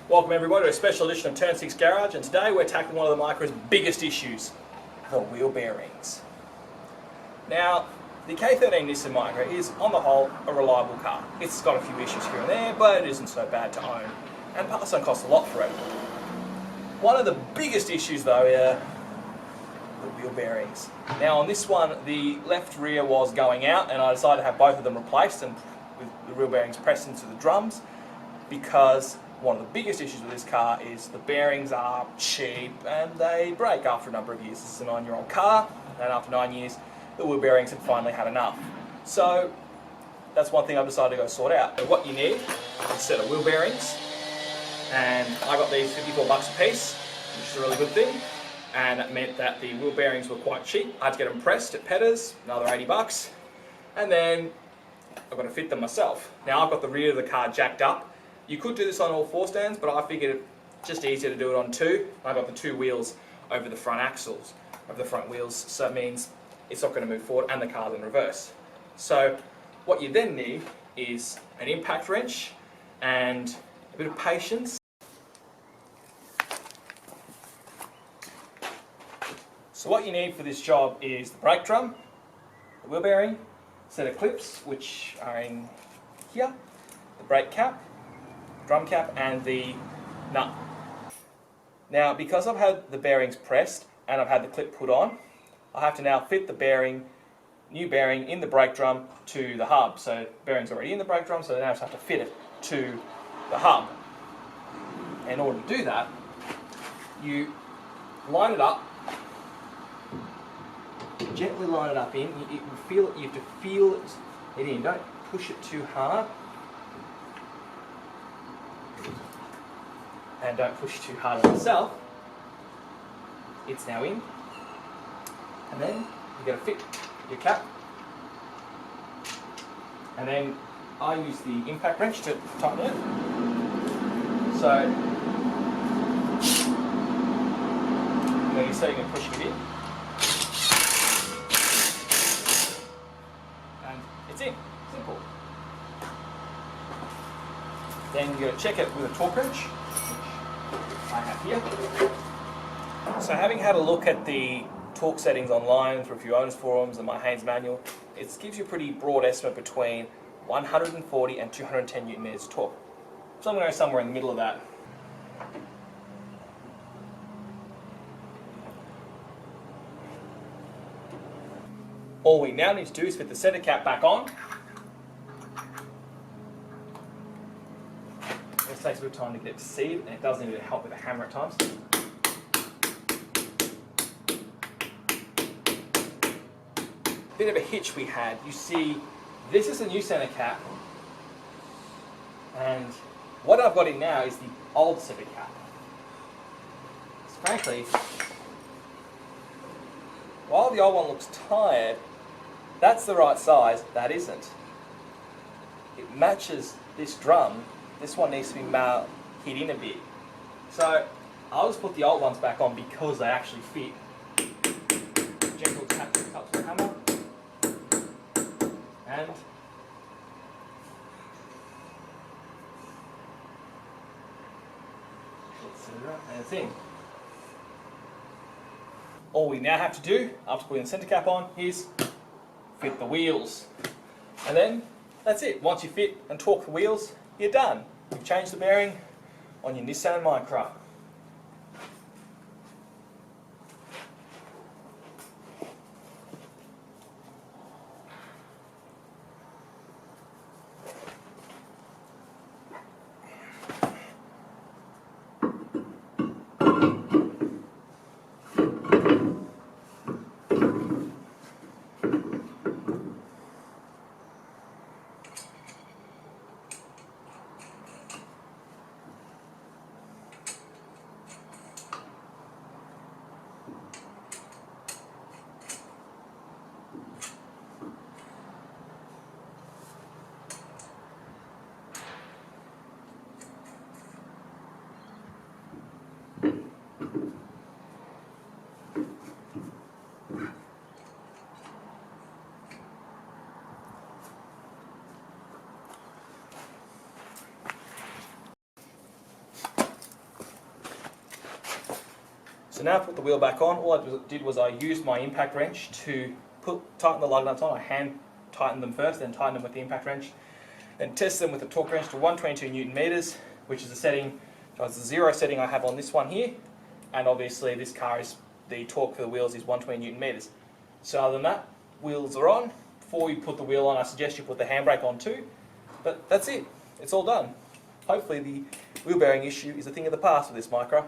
Welcome everybody to a special edition of Turn 6 Garage, and today we're tackling one of the Micra's biggest issues, the wheel bearings. Now, the K13 Nissan Micra is, on the whole, a reliable car. It's got a few issues here and there, but it isn't so bad to own, and parts don't cost a lot for it. One of the biggest issues though are the wheel bearings. Now on this one, the left rear was going out, and I decided to have both of them replaced and with the wheel bearings pressed into the drums, because one of the biggest issues with this car is the bearings are cheap and they break after a number of years. This is a 9-year-old car, and after 9 years the wheel bearings had finally had enough. So that's one thing I've decided to go sort out. So what you need is a set of wheel bearings, and I got these 54 bucks a piece, which is a really good thing, and it meant that the wheel bearings were quite cheap. I had to get them pressed at Petters, another 80 bucks, and then I've got to fit them myself. Now I've got the rear of the car jacked up. You could do this on all 4 stands, but I figured it's just easier to do it on 2. I've got the 2 wheels over the front axles of the front wheels, so it means it's not going to move forward and the car's in reverse. So what you then need is an impact wrench and a bit of patience. So what you need for this job is the brake drum, the wheel bearing, set of clips which are in here, the brake cap, drum cap, and the nut. Now because I've had the bearings pressed and I've had the clip put on, I have to now fit the bearing, new bearing, in the brake drum to the hub. So the bearing's already in the brake drum, so I now just have to fit it to the hub. In order to do that, you line it up, gently line it up in. You have to feel it in. Don't push it too hard. And don't push too hard on yourself. It's now in. And then you've got to fit your cap. And then I use the impact wrench to tighten it. So, you're setting and pushing it in. And it's in. Simple. Then you've got to check it with a torque wrench, I have here. So having had a look at the torque settings online through a few owners forums and my Haynes manual, it gives you a pretty broad estimate between 140 and 210 Newton meters torque. So I'm going to go somewhere in the middle of that. All we now need to do is fit the center cap back on. This takes a bit of time to get it to seat, and it does need a bit of help with a hammer at times. Bit of a hitch we had. You see, this is the new center cap, and what I've got in now is the old center cap. Frankly, while the old one looks tired, that's the right size, that isn't. It matches this drum. This one needs to be hit in a bit. So I'll just put the old ones back on because they actually fit. Gentle tap with the hammer. And it's in. All we now have to do, after putting the center cap on, is fit the wheels. And then that's it. Once you fit and torque the wheels, you're done. You've changed the bearing on your Nissan Micra. So now I put the wheel back on. All I did was I used my impact wrench to tighten the lug nuts on. I hand tightened them first, then tightened them with the impact wrench, then test them with the torque wrench to 122 Newton meters, which is the setting, the zero setting I have on this one here, and obviously this car is, the torque for the wheels is 120 Newton meters. So other than that, wheels are on. Before you put the wheel on, I suggest you put the handbrake on too, but that's it, it's all done. Hopefully the wheel bearing issue is a thing of the past with this Micra.